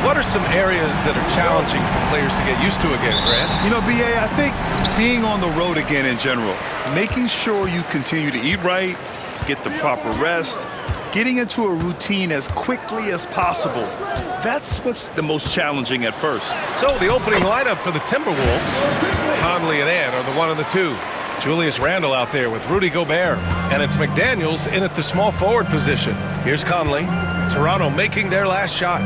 What are some areas that are challenging for players to get used to again, Grant? You know, B.A., I think being on the road again in general, making sure you continue to eat right, get the proper rest, getting into a routine as quickly as possible. That's what's the most challenging at first. So the opening lineup for the Timberwolves, Conley and Ant are the 1 and the 2. Julius Randle out there with Rudy Gobert. And it's McDaniels in at the small forward position. Here's Conley. Toronto making their last shot.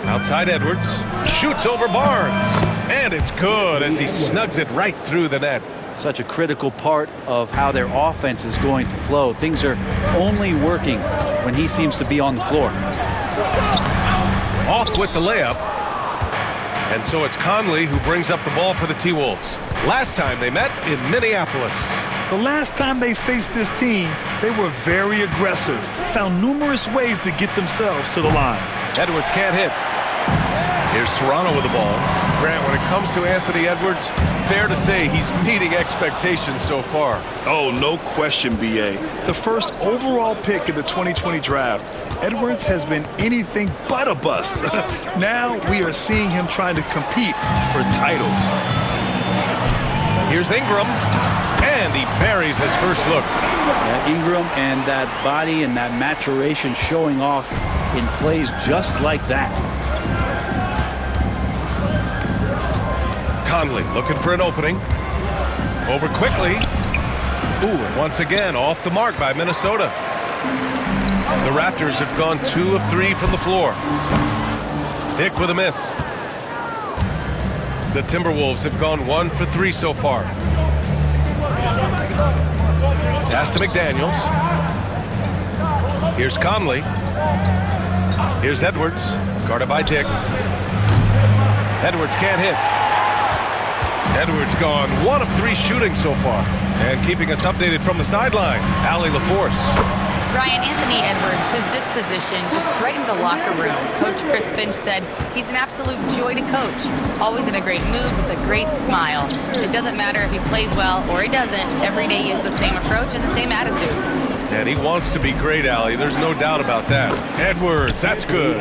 Outside Edwards. Shoots over Barnes. And it's good as he snugs it right through the net. Such a critical part of how their offense is going to flow. Things are only working when he seems to be on the floor. Off with the layup. And so it's Conley who brings up the ball for the T-Wolves. Last time they met in Minneapolis. The last time they faced this team, they were very aggressive, found numerous ways to get themselves to the line. Edwards can't hit. Here's Toronto with the ball. Grant, when it comes to Anthony Edwards, fair to say he's meeting expectations so far. Oh, no question, B.A. The first overall pick in the 2020 draft, Edwards has been anything but a bust. Now we are seeing him trying to compete for titles. Here's Ingram, and he buries his first look. Yeah, Ingram and that body and that maturation showing off in plays just like that. Conley looking for an opening. Over quickly. Ooh, and once again off the mark by Minnesota. The Raptors have gone 2 of 3 from the floor. Dick with a miss. The Timberwolves have gone 1 for 3 so far. Pass to McDaniels. Here's Conley. Here's Edwards, guarded by Dick. Edwards can't hit. Edwards gone 1 of 3 shooting so far. And keeping us updated from the sideline, Allie LaForce. Ryan, Anthony Edwards, his disposition just brightens a locker room. Coach Chris Finch said he's an absolute joy to coach. Always in a great mood with a great smile. It doesn't matter if he plays well or he doesn't. Every day he has the same approach and the same attitude. And he wants to be great, Allie. There's no doubt about that. Edwards, that's good.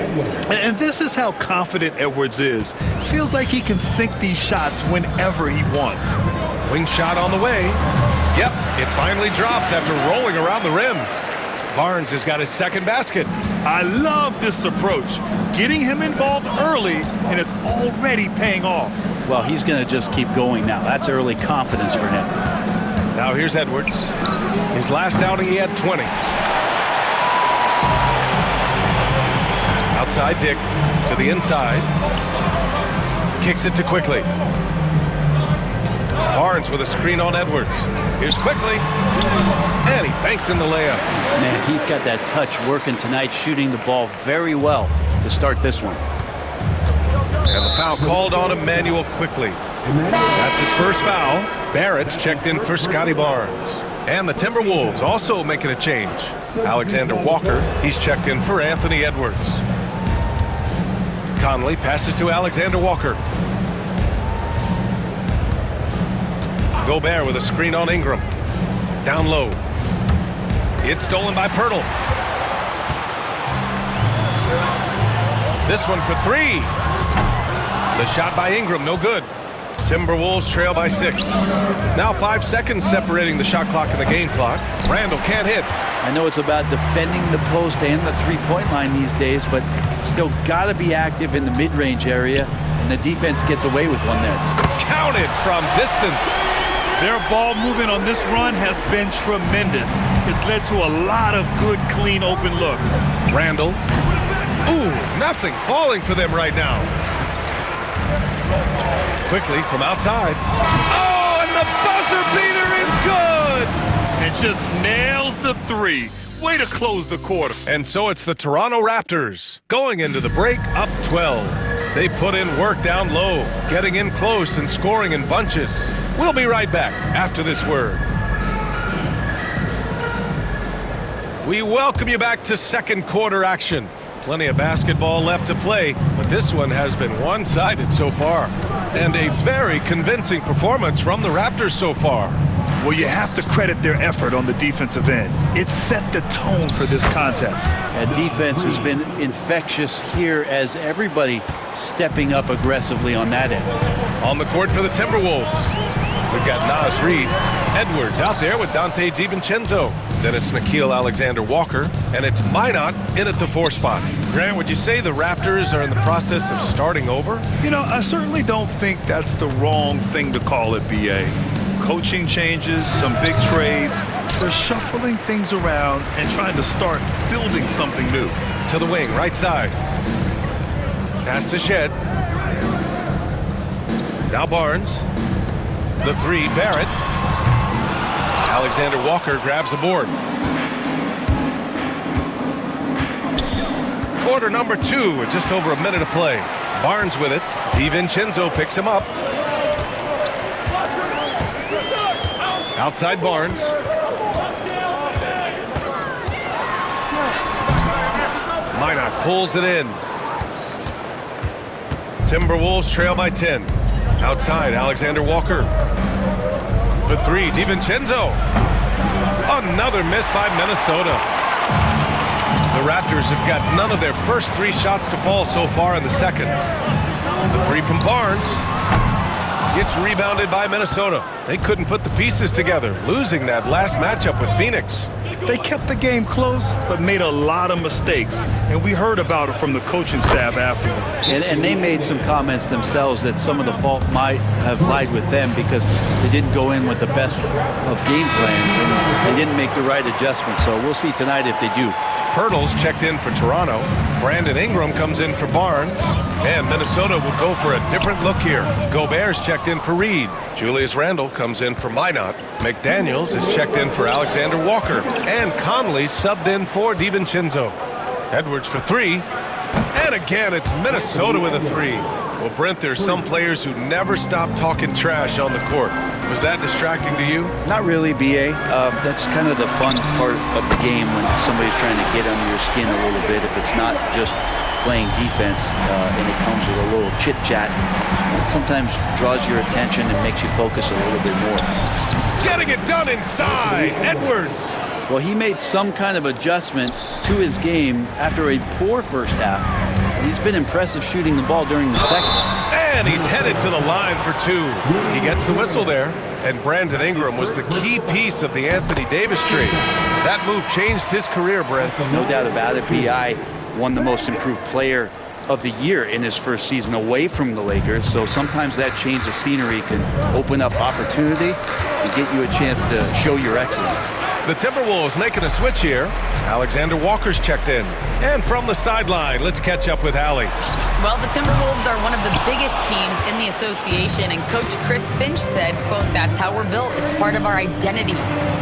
And this is how confident Edwards is. Feels like he can sink these shots whenever he wants. Wing shot on the way. Yep, it finally drops after rolling around the rim. Barnes has got his second basket. I love this approach. Getting him involved early, and it's already paying off. Well, he's going to just keep going now. That's early confidence for him. Now here's Edwards. His last outing, he had 20. Outside Dick to the inside. Kicks it to Quickly. Barnes with a screen on Edwards. Here's Quickly. And he banks in the layup. Man, he's got that touch working tonight, shooting the ball very well to start this one. And the foul called on Emmanuel Quickly. That's his first foul. Barrett's checked in for Scotty Barnes. And the Timberwolves also making a change. Alexander Walker, he's checked in for Anthony Edwards. Conley passes to Alexander Walker. Gobert with a screen on Ingram. Down low. It's stolen by Pirtle. This one for 3. The shot by Ingram, no good. Timberwolves trail by 6. Now 5 seconds separating the shot clock and the game clock. Randle can't hit. I know it's about defending the post and the three-point line these days, but still got to be active in the mid-range area, and the defense gets away with one there. Counted from distance. Their ball movement on this run has been tremendous. It's led to a lot of good, clean, open looks. Randle. Ooh, nothing falling for them right now. Quickly from outside. Oh, and the buzzer beater is good! And just nails the 3. Way to close the quarter. And so it's the Toronto Raptors going into the break up 12. They put in work down low, getting in close and scoring in bunches. We'll be right back after this word. We welcome you back to second quarter action. Plenty of basketball left to play, but this one has been one-sided so far. And a very convincing performance from the Raptors so far. Well, you have to credit their effort on the defensive end. It set the tone for this contest. And defense has been infectious here as everybody stepping up aggressively on that end. On the court for the Timberwolves, we've got Naz Reid. Edwards out there with Dante DiVincenzo. Then it's Nickeil Alexander-Walker, and it's Minot in at the 4 spot. Grant, would you say the Raptors are in the process of starting over? You know, I certainly don't think that's the wrong thing to call it, B.A. Coaching changes, some big trades. They're shuffling things around and trying to start building something new. To the wing, right side. Pass to Shed. Now Barnes. The 3, Barrett. Alexander Walker grabs the board. Quarter number 2 with just over a minute to play. Barnes with it. DiVincenzo picks him up. Outside Barnes. Minot pulls it in. Timberwolves trail by 10. Outside, Alexander Walker. For 3, DiVincenzo. Another miss by Minnesota. The Raptors have got none of their first 3 shots to fall so far in the second. The 3 from Barnes gets rebounded by Minnesota. They couldn't put the pieces together, losing that last matchup with Phoenix. They kept the game close, but made a lot of mistakes. And we heard about it from the coaching staff afterward. And they made some comments themselves that some of the fault might have lied with them because they didn't go in with the best of game plans and they didn't make the right adjustments. So we'll see tonight if they do. Pirtles checked in for Toronto. Brandon Ingram comes in for Barnes. And Minnesota will go for a different look here. Gobert's checked in for Reid. Julius Randle comes in for Minot. McDaniels is checked in for Alexander Walker. And Conley subbed in for DiVincenzo. Edwards for 3. And again, it's Minnesota with a 3. Well, Brent, there's some players who never stop talking trash on the court. Was that distracting to you? Not really, B.A. That's kind of the fun part of the game when somebody's trying to get under your skin a little bit. If it's not just playing defense and it comes with a little chit-chat, it sometimes draws your attention and makes you focus a little bit more. Getting it done inside, Edwards. Well, he made some kind of adjustment to his game after a poor first half. He's been impressive shooting the ball during the second. And he's headed to the line for 2. He gets the whistle there. And Brandon Ingram was the key piece of the Anthony Davis trade. That move changed his career, Brent. No doubt about it. B.I. won the most improved player of the year in his first season away from the Lakers. So sometimes that change of scenery can open up opportunity and get you a chance to show your excellence. The Timberwolves making a switch here. Alexander Walker's checked in. And from the sideline, let's catch up with Allie. Well, the Timberwolves are one of the biggest teams in the association, and Coach Chris Finch said, quote, "That's how we're built. It's part of our identity.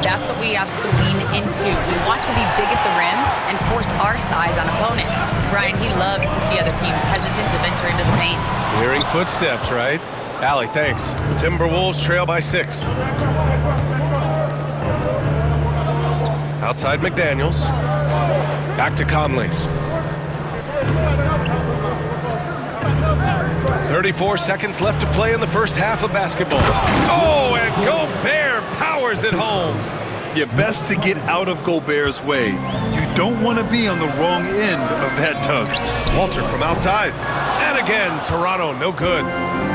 That's what we have to lean into. We want to be big at the rim and force our size on opponents." Brian, he loves to see other teams hesitant to venture into the paint. Hearing footsteps, right? Allie, thanks. Timberwolves trail by 6. Outside McDaniels. Back to Conley. 34 seconds left to play in the first half of basketball. Oh, and Gobert powers it home. You're best to get out of Gobert's way. You don't want to be on the wrong end of that tug. Walter from outside. And again, Toronto no good.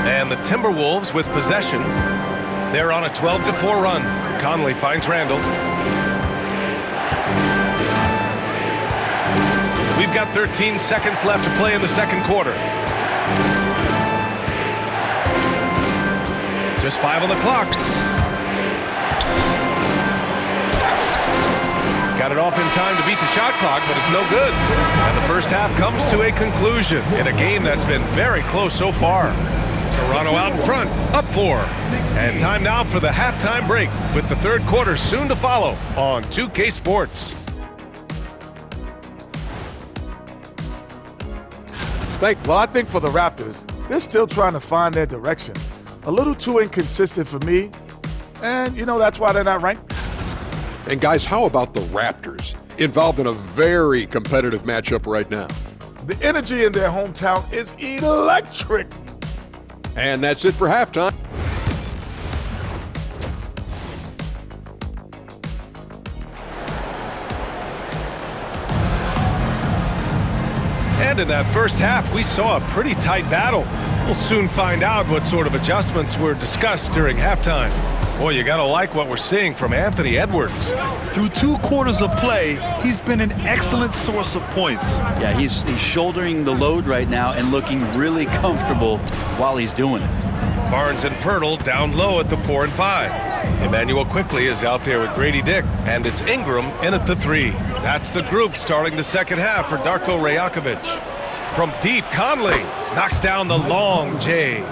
And the Timberwolves with possession. They're on a 12-4 run. Conley finds Randle. We've got 13 seconds left to play in the second quarter. Just 5 on the clock. Got it off in time to beat the shot clock, but it's no good. And the first half comes to a conclusion in a game that's been very close so far. Toronto out in front, up 4. And time now for the halftime break with the third quarter soon to follow on 2K Sports. Well, I think for the Raptors, they're still trying to find their direction. A little too inconsistent for me, and, that's why they're not ranked. And, guys, how about the Raptors? Involved in a very competitive matchup right now. The energy in their hometown is electric. And that's it for halftime. And in that first half, we saw a pretty tight battle. We'll soon find out what sort of adjustments were discussed during halftime. Boy, you gotta like what we're seeing from Anthony Edwards. Through 2 quarters of play, he's been an excellent source of points. Yeah, he's shouldering the load right now and looking really comfortable while he's doing it. Barnes and Pirtle down low at the 4 and 5. Emmanuel Quickly is out there with Grady Dick, and it's Ingram in at the 3. That's the group starting the second half for Darko Rajakovic. From deep, Conley knocks down the long J.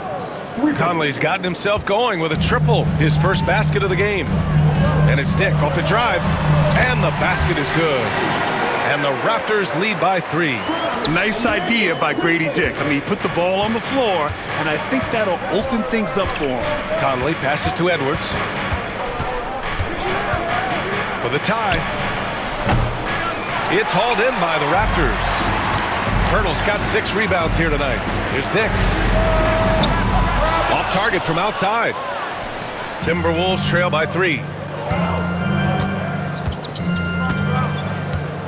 Conley's gotten himself going with a triple, his first basket of the game. And it's Dick off the drive, and the basket is good. And the Raptors lead by 3. Nice idea by Grady Dick. I mean, he put the ball on the floor, and I think that'll open things up for him. Conley passes to Edwards. For the tie. It's hauled in by the Raptors. Pirtle's got 6 rebounds here tonight. Here's Dick. Off target from outside. Timberwolves trail by 3.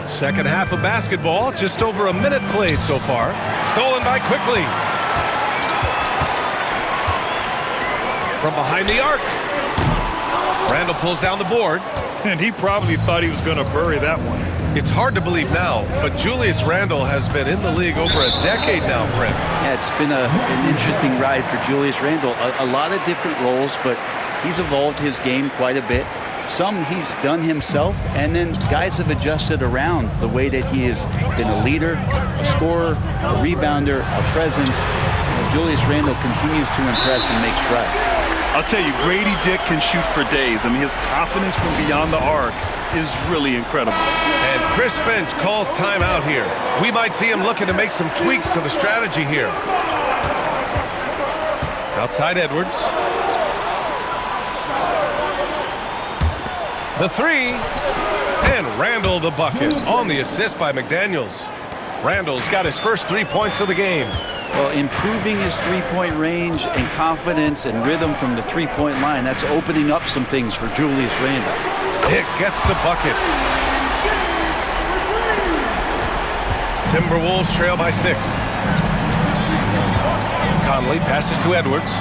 Second half of basketball, just over a minute played so far. Stolen by Quickly. From behind the arc. Randall pulls down the board. And he probably thought he was going to bury that one. It's hard to believe now, but Julius Randle has been in the league over a decade now, Brent. Yeah, it's been an interesting ride for Julius Randle. A lot of different roles, but he's evolved his game quite a bit. Some he's done himself, and then guys have adjusted around the way that he has been a leader, a scorer, a rebounder, a presence. Julius Randle continues to impress and make strides. I'll tell you, Grady Dick can shoot for days. I mean, his confidence from beyond the arc is really incredible. And Chris Finch calls timeout here. We might see him looking to make some tweaks to the strategy here. Outside Edwards. The 3. And Randle the bucket on the assist by McDaniels. Randle's got his first 3 points of the game. Well, improving his three-point range and confidence and rhythm from the three-point line, that's opening up some things for Julius Randle. Dick gets the bucket. Timberwolves trail by 6. Conley passes to Edwards.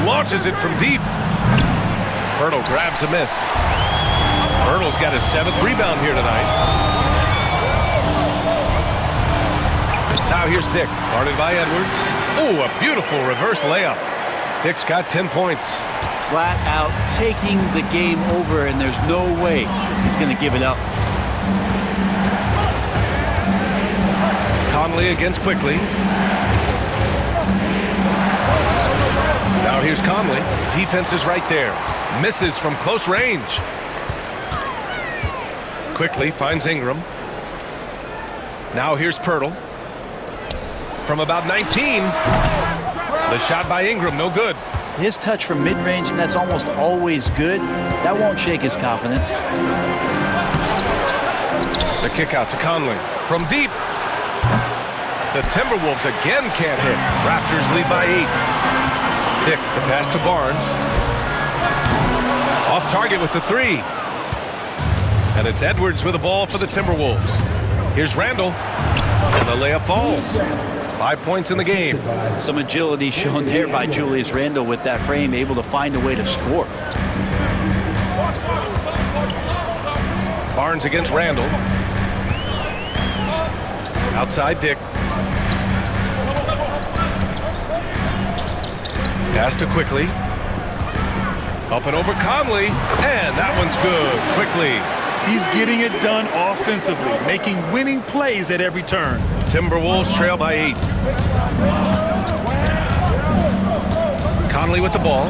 Launches it from deep. Pirtle grabs a miss. Pirtle's got his 7th rebound here tonight. Now here's Dick, guarded by Edwards. Oh, a beautiful reverse layup. Dick's got 10 points. Flat out taking the game over, and there's no way he's going to give it up. Conley against Quickly. Now here's Conley. Defense is right there. Misses from close range. Quickly finds Ingram. Now here's Pirtle. From about 19. The shot by Ingram, no good. His touch from mid-range, and that's almost always good. That won't shake his confidence. The kick out to Conley. From deep. The Timberwolves again can't hit. Raptors lead by 8. Dick, the pass to Barnes. Off target with the 3. And it's Edwards with the ball for the Timberwolves. Here's Randle. And the layup falls. 5 points in the game. Some agility shown there by Julius Randle with that frame, able to find a way to score. Barnes against Randle. Outside Dick. Pass to Quickly. Up and over Conley. And that one's good. Quickly. He's getting it done offensively, making winning plays at every turn. Timberwolves trail by 8. Conley with the ball.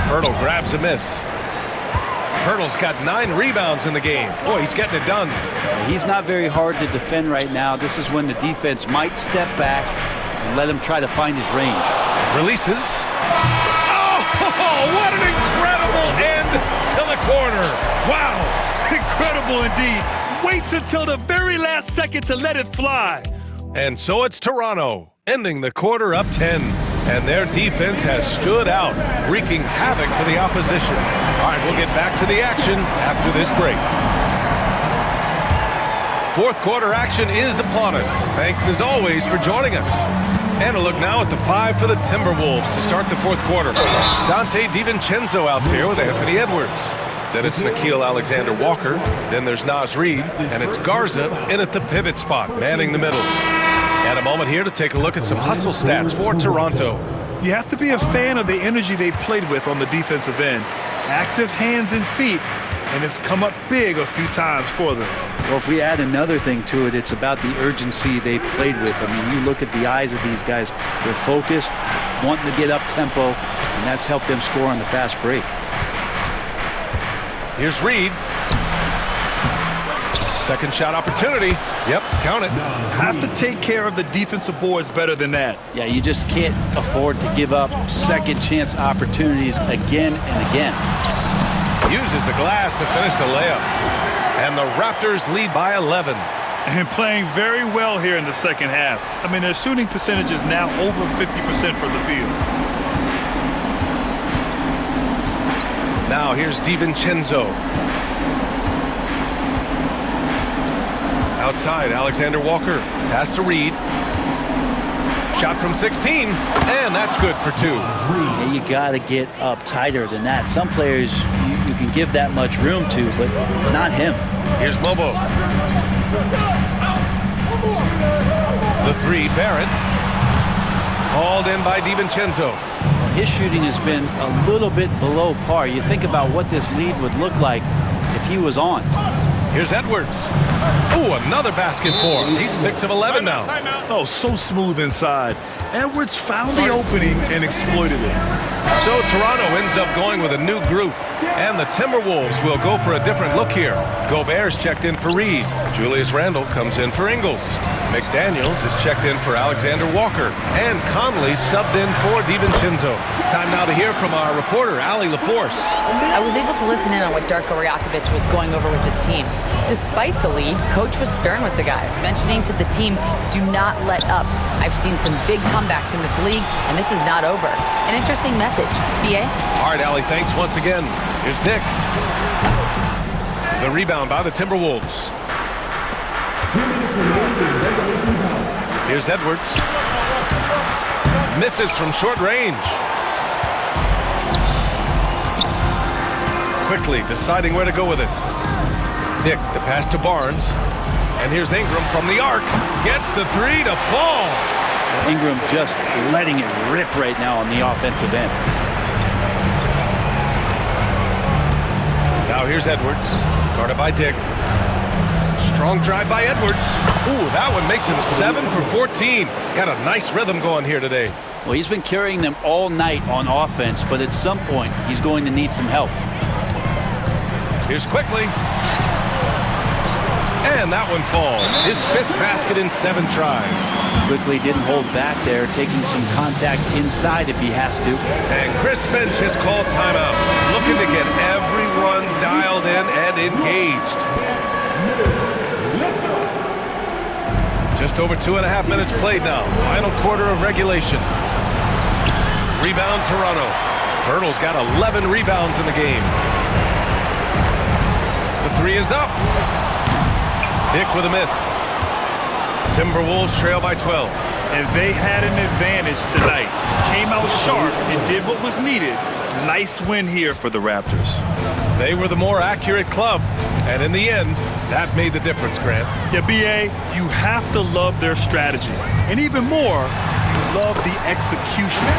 Pirtle grabs a miss. Pirtle's got 9 rebounds in the game. Boy, he's getting it done. He's not very hard to defend right now. This is when the defense might step back and let him try to find his range. Releases. Oh, what an incredible end to the corner. Wow. Incredible indeed. Waits until the very last second to let it fly. And so it's Toronto, ending the quarter up 10. And their defense has stood out, wreaking havoc for the opposition. All right, we'll get back to the action after this break. Fourth quarter action is upon us. Thanks as always for joining us. And a look now at the 5 for the Timberwolves to start the fourth quarter. Dante DiVincenzo out there with Anthony Edwards. Then it's Nickeil Alexander-Walker. Then there's Naz Reid. And it's Garza in at the pivot spot, manning the middle. And a moment here to take a look at some hustle stats for Toronto. You have to be a fan of the energy they've played with on the defensive end. Active hands and feet, and it's come up big a few times for them. Well, if we add another thing to it, it's about the urgency they played with. I mean, you look at the eyes of these guys. They're focused, wanting to get up tempo, and that's helped them score on the fast break. Here's Reid. Second shot opportunity. Yep, count it. Have to take care of the defensive boards better than that. Yeah, you just can't afford to give up second chance opportunities again and again. Uses the glass to finish the layup. And the Raptors lead by 11. And playing very well here in the second half. I mean, their shooting percentage is now over 50% from the field. Now here's DiVincenzo. Outside, Alexander-Walker. Pass to Reid. Shot from 16, and that's good for 2. Yeah, you got to get up tighter than that. Some players you can give that much room to, but not him. Here's Mobo. The 3, Barrett. Hauled in by DiVincenzo. His shooting has been a little bit below par. You think about what this lead would look like if he was on. Here's Edwards. Ooh, another basket for him. He's 6 of 11 now. Oh, so smooth inside. Edwards found the opening and exploited it. So Toronto ends up going with a new group. And the Timberwolves will go for a different look here. Gobert's checked in for Reid. Julius Randle comes in for Ingles. McDaniels is checked in for Alexander-Walker. And Conley subbed in for DiVincenzo. Time now to hear from our reporter, Allie LaForce. I was able to listen in on what Darko Rakovic was going over with his team. Despite the lead, Coach was stern with the guys, mentioning to the team, do not let up. I've seen some big comebacks in this league, and this is not over. An interesting message. B.A.? All right, Allie, thanks once again. Here's Dick. The rebound by the Timberwolves. Here's Edwards. Misses from short range. Quickly deciding where to go with it. Dick, the pass to Barnes. And here's Ingram from the arc. Gets the 3 to fall. Ingram just letting it rip right now on the offensive end. Now here's Edwards. Guarded by Dick. Strong drive by Edwards. Ooh, that one makes him 7 for 14. Got a nice rhythm going here today. Well, he's been carrying them all night on offense, but at some point, he's going to need some help. Here's Quickly. And that one falls. His 5th basket in 7 tries. Quickly didn't hold back there, taking some contact inside if he has to. And Chris Finch has called timeout, looking to get everyone dialed in and engaged. Just over 2.5 minutes played now. Final quarter of regulation. Rebound Toronto. Hurdle's got 11 rebounds in the game. The 3 is up. Dick with a miss. Timberwolves trail by 12. And they had an advantage tonight. Came out sharp and did what was needed. Nice win here for the Raptors. They were the more accurate club. And in the end, that made the difference, Grant. Yeah, B.A., you have to love their strategy. And even more, love the execution.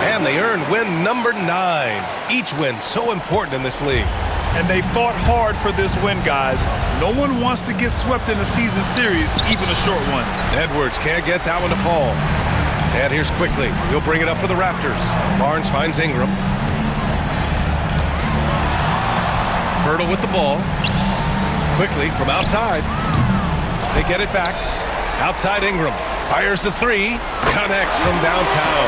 And they earned win number 9. Each win so important in this league. And they fought hard for this win, guys. No one wants to get swept in a season series, even a short one. Edwards can't get that one to fall. And here's Quickly. He'll bring it up for the Raptors. Barnes finds Ingram. Hurdle with the ball. Quickly from outside. They get it back. Outside Ingram. Fires the 3. Connects from downtown.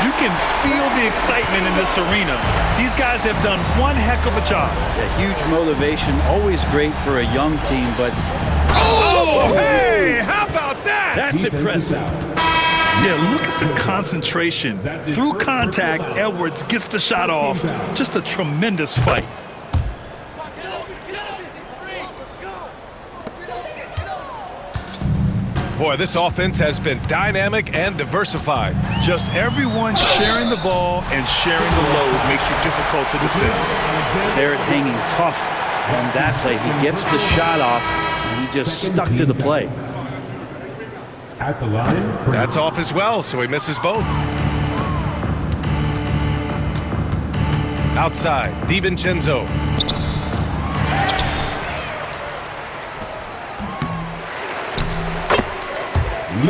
You can feel the excitement in this arena. These guys have done one heck of a job. A huge motivation, always great for a young team, but... Oh, hey! How about that? That's impressive. Yeah, look at the concentration. Through contact, Edwards gets the shot off. Just a tremendous fight. Boy, this offense has been dynamic and diversified. Just everyone sharing the ball and sharing the load makes you difficult to defend. Barrett hanging tough on that play. He gets the shot off, and he just stuck to the play. At the line. That's off as well, so he misses both. Outside, DiVincenzo. So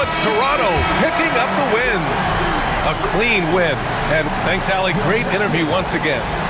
it's Toronto picking up the win. A clean win. And thanks, Allie. Great interview once again.